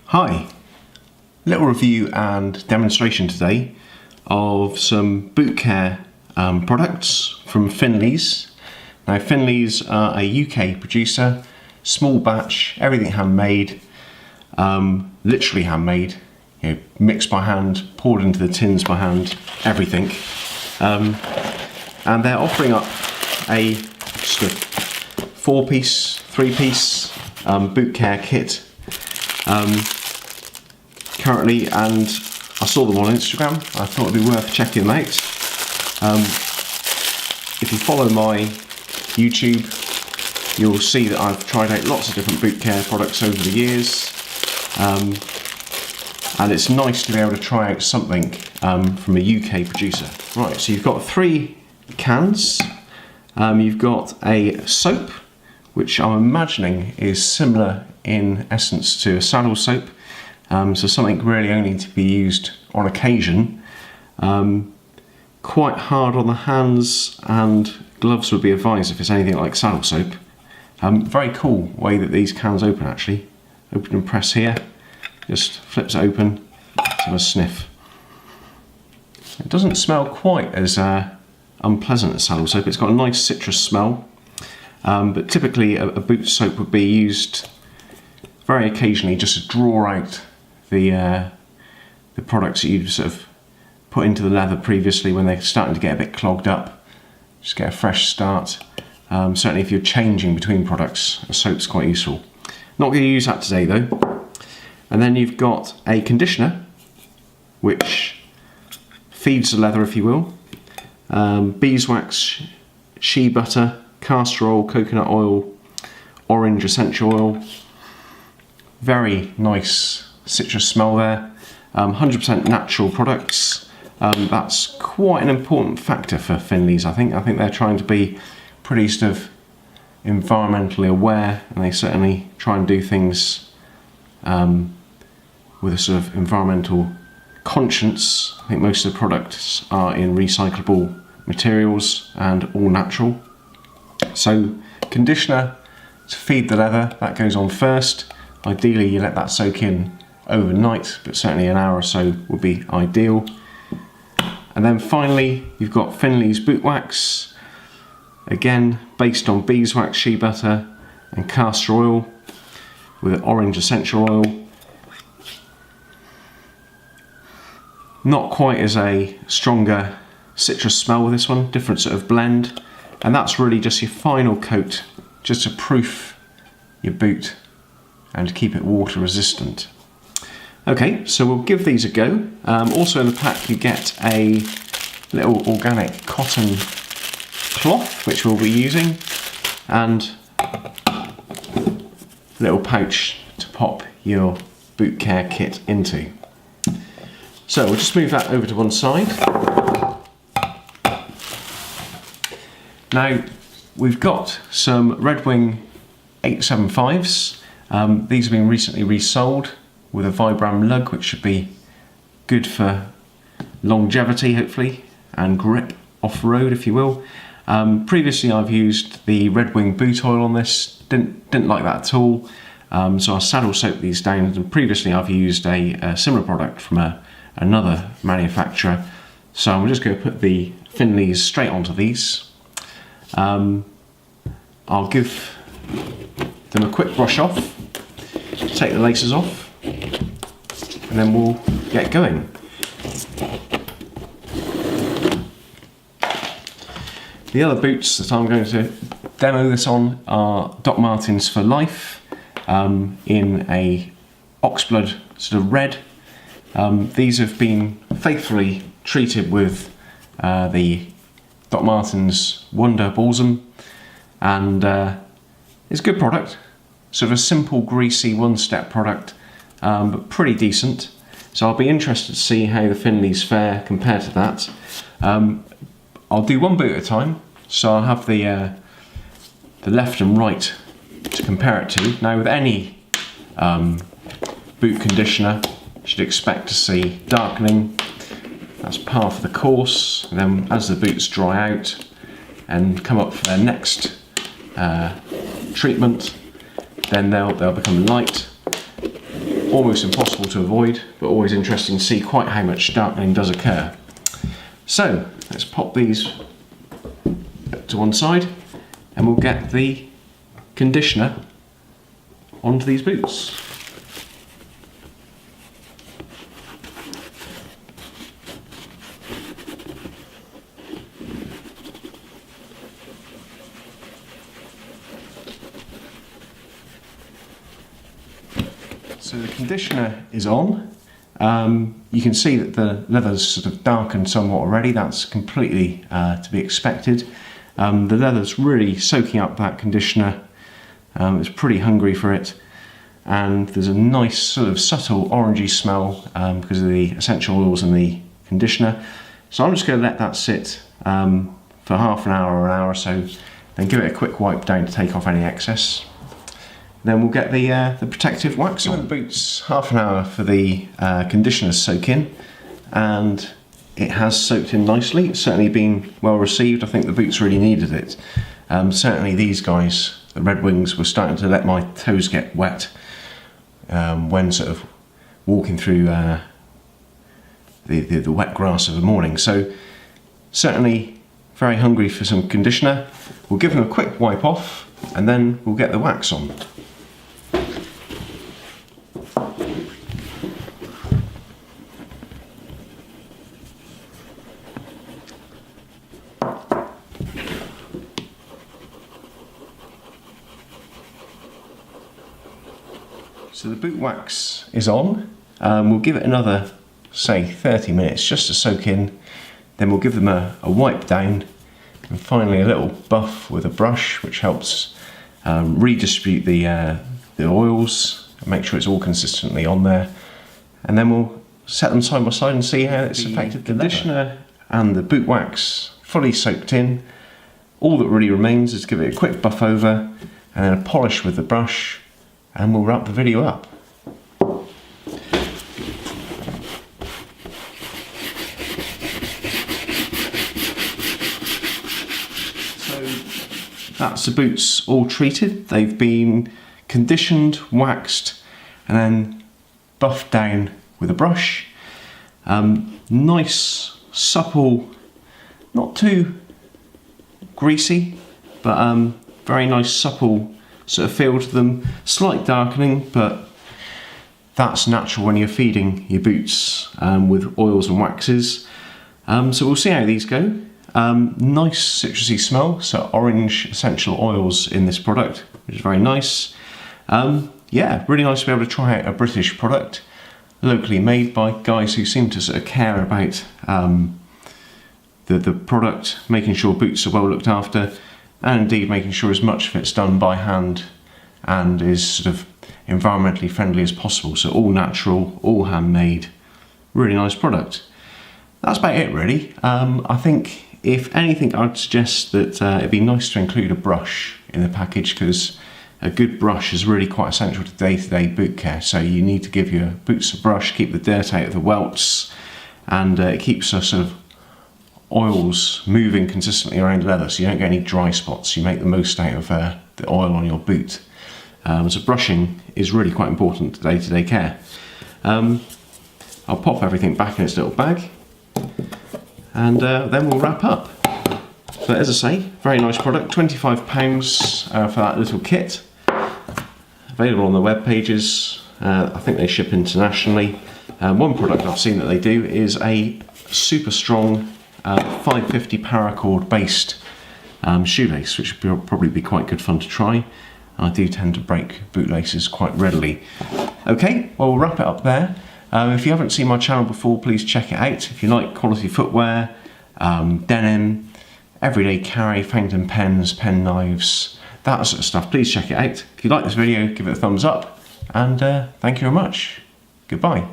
Hi, little review and demonstration today of some boot care products from FINLEY'S. Now FINLEY'S are a UK producer, small batch, everything handmade, literally handmade, mixed by hand, poured into the tins by hand, everything. And they're offering up a just a 4-piece, 3-piece boot care kit currently, and I saw them on Instagram. I thought it'd be worth checking them out. If you follow my YouTube, you'll see that I've tried out lots of different boot care products over the years, and it's nice to be able to try out something from a UK producer. Right, so you've got 3 cans. You've got a soap, which I'm imagining is similar in essence to a saddle soap, so something really only to be used on occasion. Quite hard on the hands, and gloves would be advised if it's anything like saddle soap. Very cool way that these cans open actually. Open and press here, just flips it open, let's have a sniff. It doesn't smell quite as unpleasant as saddle soap. It's got a nice citrus smell, but typically a boot soap would be used very occasionally just to draw out the products that you sort of put into the leather previously when they're starting to get a bit clogged up. Just get a fresh start. Certainly if you're changing between products, a soap's quite useful. Not going to use that today though. And then you've got a conditioner which feeds the leather, if you will. Beeswax, shea butter, castor oil, coconut oil, orange essential oil. Very nice citrus smell there. 100% natural products. That's quite an important factor for FINLEY'S, I think. I think they're trying to be pretty sort of environmentally aware, and they certainly try and do things with a sort of environmental conscience. I think most of the products are in recyclable materials and all natural. So conditioner to feed the leather, that goes on first. Ideally you let that soak in overnight, but certainly an hour or so would be ideal. And then finally you've got FINLEY'S boot wax, again based on beeswax, shea butter and castor oil with orange essential oil. Not quite as a stronger citrus smell with this one, different sort of blend, and that's really just your final coat just to proof your boot and keep it water resistant. Okay, so we'll give these a go. Also in the pack you get a little organic cotton cloth which we'll be using, and a little pouch to pop your boot care kit into. So we'll just move that over to one side. Now we've got some Red Wing 875s. These have been recently resold with a Vibram lug, which should be good for longevity hopefully and grip off-road, if you will. Previously I've used the Red Wing boot oil on this, didn't like that at all, so I saddle soaked these down, and previously I've used a similar product from another manufacturer, so I'm just going to put the FINLEY'S straight onto these. I'll give them a quick brush off, take the laces off, and then we'll get going. The other boots that I'm going to demo this on are Doc Martens for Life, in a oxblood sort of red. These have been faithfully treated with the Doc Martens Wonder Balsam, and it's a good product. Sort of a simple, greasy, one-step product, but pretty decent. So I'll be interested to see how the FINLEY'S fare compared to that. I'll do one boot at a time, so I'll have the left and right to compare it to. Now with any boot conditioner, you should expect to see darkening. That's par for the course. And then as the boots dry out and come up for their next treatment, then they'll become light almost impossible to avoid, but always interesting to see quite how much darkening does occur. So let's pop these to one side and we'll get the conditioner onto these boots. So the conditioner is on. You can see that the leather's sort of darkened somewhat already. That's completely to be expected. The leather's really soaking up that conditioner. It's pretty hungry for it, and there's a nice sort of subtle orangey smell because of the essential oils in the conditioner. So I'm just going to let that sit for half an hour or an hour or so, then give it a quick wipe down to take off any excess. Then we'll get the protective wax on. Give the boots half an hour for the conditioner to soak in, and it has soaked in nicely. It's certainly been well received. I think the boots really needed it. Certainly these guys, the Red Wings, were starting to let my toes get wet when sort of walking through the wet grass of the morning. So certainly very hungry for some conditioner. We'll give them a quick wipe off and then we'll get the wax on. So the boot wax is on. We'll give it another, say, 30 minutes just to soak in. Then we'll give them a wipe down, and finally a little buff with a brush, which helps redistribute the oils and make sure it's all consistently on there. And then we'll set them side by side and see how it's affected the conditioner and the boot wax fully soaked in. All that really remains is to give it a quick buff over and then a polish with the brush, and we'll wrap the video up. So that's the boots all treated. They've been conditioned, waxed, and then buffed down with a brush. Nice, supple, not too greasy, but very nice, supple sort of feel to them. Slight darkening, but that's natural when you're feeding your boots with oils and waxes. So we'll see how these go. Nice citrusy smell, so orange essential oils in this product, which is very nice. Yeah, really nice to be able to try out a British product, locally made by guys who seem to sort of care about the product, making sure boots are well looked after, and indeed making sure as much of it's done by hand and is sort of environmentally friendly as possible. So all natural, all handmade, really nice product. That's about it really. I think if anything I'd suggest that it'd be nice to include a brush in the package, because a good brush is really quite essential to day-to-day boot care. So you need to give your boots a brush, keep the dirt out of the welts, and it keeps us sort of oils moving consistently around the leather, so you don't get any dry spots. You make the most out of the oil on your boot. So brushing is really quite important to day-to-day care. I'll pop everything back in its little bag, and then we'll wrap up. So as I say, very nice product, £25 for that little kit. Available on the web pages. I think they ship internationally. One product I've seen that they do is a super strong 550 paracord based shoelace, which would probably be quite good fun to try. I do tend to break bootlaces quite readily. Okay, well we'll wrap it up there. If you haven't seen my channel before, please check it out. If you like quality footwear, denim, everyday carry, fountain pens, pen knives, that sort of stuff, please check it out. If you like this video, give it a thumbs up, and thank you very much. Goodbye.